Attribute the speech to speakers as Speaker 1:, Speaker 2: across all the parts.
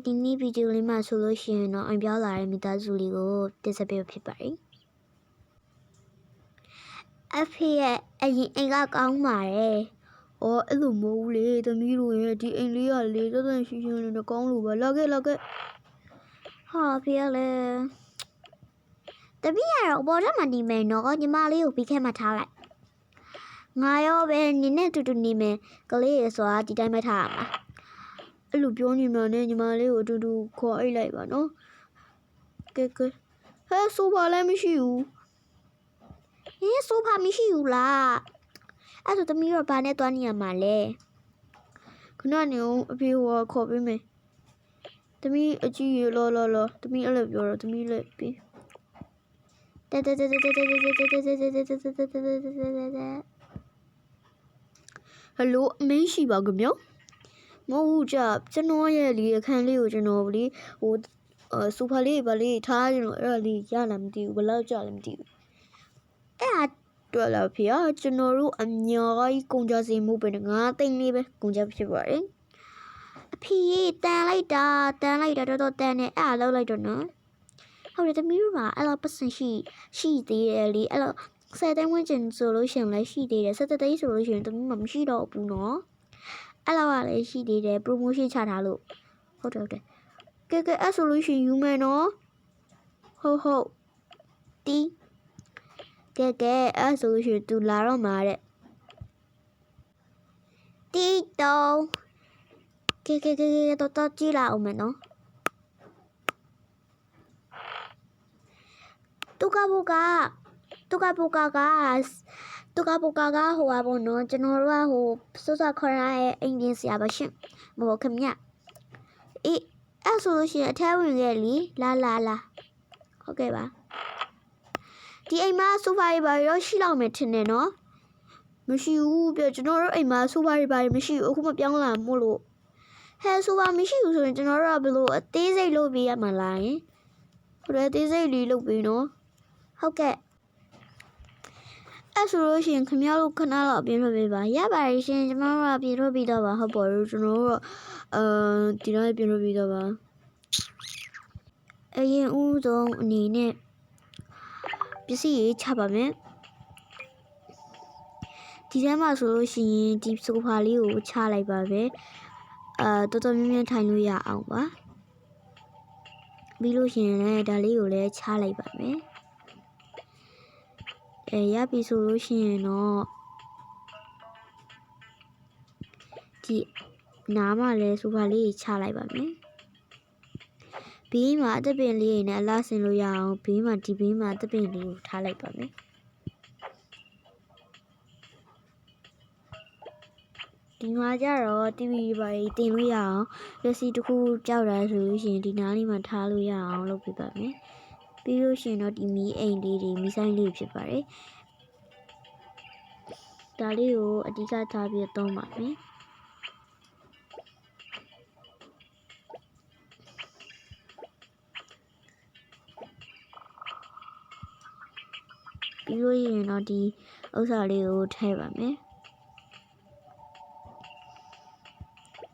Speaker 1: ဒီနေ့ဗီဒီယိုလေးမှာဆိုလို့ရှိရင်တော့အိမ်ပြောင်းလာတဲ့မိသားစုလေးကိုတင်ဆက်ပေးဖြစ်ပါတယ်အဖေရဲ့အရင်အိမ်ကကောင်းပါတယ်။အော်အဲ့လိုမဟုတ်ဘူးလေသမီးတို့ရဲ့ဒီအိမ်လေးကလေတသက်ရှိရှိနဲ့ကောင်းလို့ပါလာခဲ့ဟာဖေကလည်းသမီးကတော့ဘော်ထဲမှာနေမယ်နော်ညီမလေးကိုပြီးခဲမှာထားလိုက်ငါရောပဲနင်းနဲ့တူတူနေမယ်ကလေးရဆိုတာဒီတိုင်းပဲထားရမှာအဲ့လိုပြောနေမှနဲ့ညီမလေးကိုအတူတူခေါ်အိတ်လိုက်ပါနော်ကဲဟဲဆိုပါလည်းမရှိဘူးဆိုပါမရှိဘူးလားအဲ့ဒါသမီးတို့ဘာနဲ့တွားနေရမှာလဲခဏနေအောင်အဖေဟိုခေါ်ပေးမယ်သမီးအကြီးရလောသမီးအဲ့လိုပြောတော့သမီးလည်းပြီးဟယ်လိုအမင်းရှိပါကြမြောမဟုတ်ကြကျွန်တော်ရဲ့လေအခန်းလေးကိုကျွန်တော်လေဟိုဆိုဖာလေးပါလေးထားရင်တော့အဲ့ဒါလေးရလာမသိဘူးဘယ်လောက်ကြာလဲမသိဘူးအဲ့ဒါတော်လာဖေကျွန်တော်တို့အများကြီးကုန်ကြစီမှုပဲ9သိန်းလေးပဲကုန်ကြဖြစ်ပါတယ်အဖေတန်လိုက်တာတော်တန်နေအဲ့ဒါလောက်လိုက်တော့နော်ဟုတ်တယ်သမီးတို့ကအဲ့လိုပတ်စံရှိသေးတယ်လေအဲ့လို10သိန်းဝန်းကျင်ဆိုလို့ရှိရင်လည်းရှိသေးတယ်17သိန်းဆိုလို့ရှိရင်သမီးမမရှိတော့ဘူးနော်အဲ့လိုကလည်းရှိသေးတယ် promotion ချထားလို့ဟုတ်တယ်ကဲအဲ့ဆိုလို့ရှိရင်ယူမယ်နော်ဟုတ်တီးကဲအဲ့ဆိုလို့ရှိရင်သူလာတော့မှာတဲ့တီးတုံးကဲတော့ကြည့်လာအောင်မယ်နော်တူကဘူကာကဟိုပါဘောနော်ကျွန်တော်တို့ကဟိုစောစောခေါ်ရတဲ့အိမ်ပြင်ဆရာပါရှင်မဟုတ်ခင်ဗျအေးအဲ့ဆိုလို့ရှိရင်အထဲဝင်ခဲ့လीလာဟုတ်ကဲ့ပါဒီအိမ်မှာဆိုဖာတွေပါရောရှိလောက်မယ်ထင်တယ်နော်မရှိဘူးပြကျွန်တော်တို့အိမ်မှာဆိုဖာတွေပါမရှိဘူးအခုမပြောင်းလာမို့လို့ဆိုဖာမရှိဘူးဆိုရင်ကျွန်တော်တို့ကဘယ်လိုအသေးစိတ်လုပ်ပေးရမှာလားယင်ဟုတ်တယ်အသေးစိတ်လေးလုပ်ပေးနော်ဟုတ်ကဲ့အဲ့ဆိုလို့ရှိရင်ခင်ဗျားတို့ခဏလောက်ပြင်လို့ပေးပါရပါတယ်ရှင်ကျွန်တော်တို့ကပြင်လို့ပြီးတော့ပါဟုတ်ပါဘူးကျွန်တော်တို့ဒီတော့ပြင်လို့ပြီးတော့ပါအရင်ဦးဆုံးအနေနဲ့ပစ္စည်းရေးချပါမယ်ဒီထဲမှာဆိုလို့ရှိရင်ဒီဆိုဖာလေးကိုချလိုက်ပါပဲတော်တော်များများထိုင်လို့ရအောင်ပါပြီးလို့ရှိရင်လည်းဒါလေးကိုလည်းချလိုက်ပါမယ်ရပြီဆိုလို့ရှိရင်တော့ဒီနားမှာလည်းဆိုဖာလေးချလိုက်ပါမယ်ဘေးမှာအသက်ပင်လေးနဲ့အလားဆင်လို့ရအောင်ဘေးမှာအသက်ပင်လေးကိုထားလိုက်ပါမယ်ဒီမှာကြတော့ TV ပါတင်လို့ရအောင်လက်စီတစ်ခုကြောက်တာဆိုလို့ရှိရင်ဒီနားလေးမှာထားလို့ရအောင်လုပ်ပြပါမယ်ပြီးလို့ရှိရင်တော့ဒီမီးအိမ်လေးတွေမီးဆိုင်လေးဖြစ်ပါတယ်ဒါလေးကိုအဓိကထားပြီးသုံးပါမယ်ပြီးလို့ရင်တော့ဒီဥစ္စာလေးကိုထည့်ပါမယ်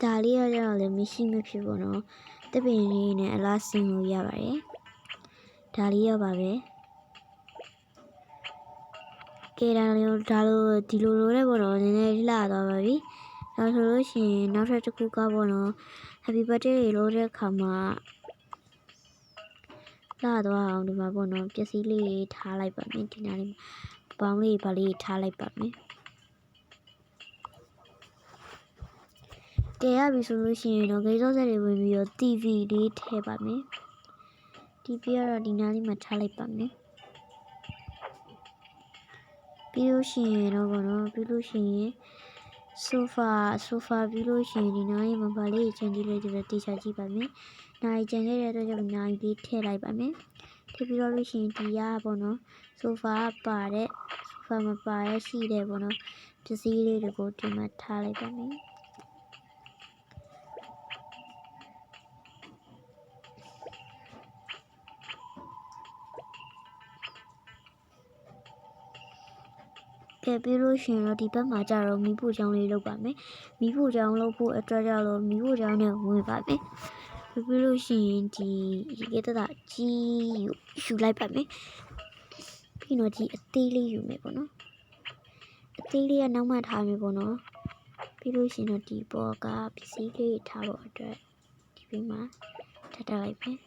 Speaker 1: ဒါလေးရကြတော့လည်းမရှိမဖြစ်ဘူးနော်တပင်လေးနဲ့အလားဆင်လို့ရပါတယ်ဒါလေးရပါပဲကဲဒါလိုဒီလိုတဲ့ပေါ့နော်နည်းနည်းလှသွားပါပြီဒါဆိုလို့ရှိရင်နောက်ထပ်တစ်ခုကပေါ့နော် Happy Birthday လို့တဲ့ခါမှာလှသွားအောင်ဒီမှာပေါ့နော်ပစ္စည်းလေးထားလိုက်ပါမယ်ဒီနားလေးပေါင်းလေးပါလေးထားလိုက်ပါမယ်ကဲရပြီဆိုလို့ရှိရင်တော့ဂိမ်းစောဆက်တွေဝင်ပြီးတော့ TV လေးထည့်ပါမယ် TV ကတော့ဒီနားလေးမှာထားလိုက်ပါမယ်ပြီးလို့ရှိရင်တော့ဘောနော်ပြီးလို့ရှိရင်ဆိုဖာပြီးလို့ရှိရင်ဒီနားလေးမှာပါလေးချန်ကြည့်လိုက်တဲ့တေချာကြည့်ပါမယ်နိုင်ချန်ခဲ့တဲ့အတွက်ကြောင့်နိုင်လေးထည့်လိုက်ပါမယ်ထည့်ပြီးတော့လို့ရှိရင်ဒီရဘောနော်ဆိုဖာပါတဲ့ဆိုဖာမပါရရှိတဲ့ဘောနော်ပစ္စည်းလေးတွေကိုဒီမှာထားလိုက်ပါမယ်ပြီးလို့ရှိရင်တော့ဒီဘက်မှာကြတော့မီးဖိုချောင်းလေးလုပ်ပါမယ်မီးဖိုချောင်းလုပ်ဖို့အတွက်ကြတော့မီးဖိုချောင်းနဲ့ဝင်ပါမယ် ပြီးလို့ရှိရင်ဒီရေခဲတတာကြီးယူလိုက်ပါမယ်ပြီးတော့ဒီအသေးလေးယူမယ်ပေါ့နော်အသေးလေးကနောက်မှထားမယ်ပေါ့နော်ပြီးလို့ရှိရင်တော့ဒီဘောကပစ္စည်းလေးထားဖို့အတွက်ဒီဘေးမှာထပ်ထားလိုက်မယ်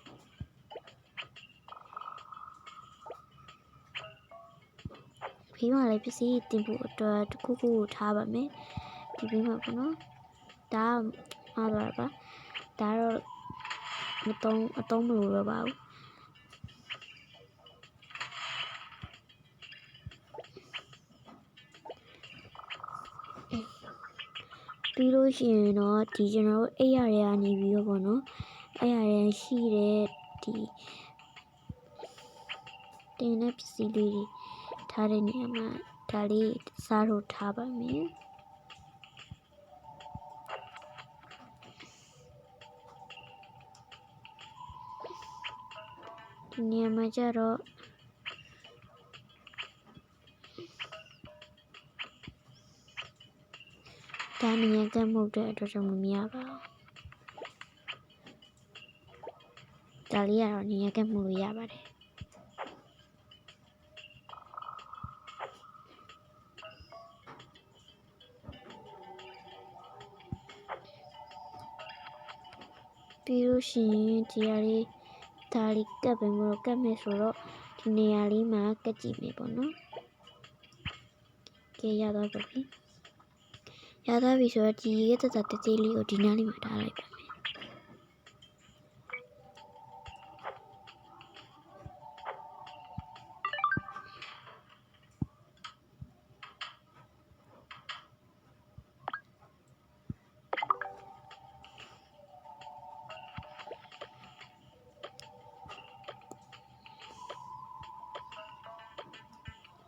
Speaker 1: ဘေးမှာလည်းပစ္စည်းတင်ဖို့အတွက်တစ်ခုခုထားပါမယ်ဒီဘေးမှာပေါ့နော်ဒါမှားသွားပါဒါတော့အသုံးမလို့တော့ပါဘူးပြီးလို့ရှိရင်တော့ဒီကျွန်တော်တို့အိပ်ရတွေကနေပြီးတော့ပေါ့နော်အိပ်ရတွေရှိတဲ့ဒီတင်တဲ့ပစ္စည်းလေးတွေထားတဲ့နေရာမှာဒါလေးစားလို့ထားပါမယ်ဒီနေရာမှာကျတော့ဒါနေရာကမဟုတ်တဲ့အတွက်ကြောင့်မမြင်ပါဘူးဒါလေးကတော့နေရာကမှုလို့ရပါတယ်ပြီးလို့ရှိရင်ဒီဟာလေးဒါလေးကပ်ပဲမလို့ကပ်မယ်ဆိုတော့ဒီနေရာလေးမှာကပ်ကြည့်မယ်ပေါ့နော်ကဲရသွားပြီရသွားပြီဆိုတော့ဒီရေတတတေးလေးကိုဒီနားလေးမှာထားလိုက်ပါမယ်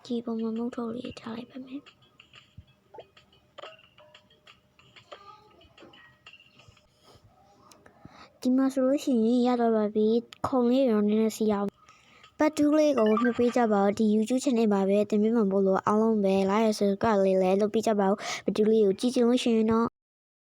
Speaker 1: ဒီပုံမှာမုတ်ထုတ်လေးထားလိုက်ပါမယ်ဒီမှာဆိုလို့ရှိရင်ရတော့ပါပြီခုံလေးရောနည်းနည်းစီအောင်ပတ်တူးလေးကိုမြှုပ်ပေးကြပါဦးဒီ YouTube channel မှာပဲတင်ပြမှာမို့လို့အားလုံးပဲ like subscribe လေးလည်းလုပ်ပေးကြပါဦးပတ်တူးလေးကိုကြည့်ချင်လို့ရှိရင်တော့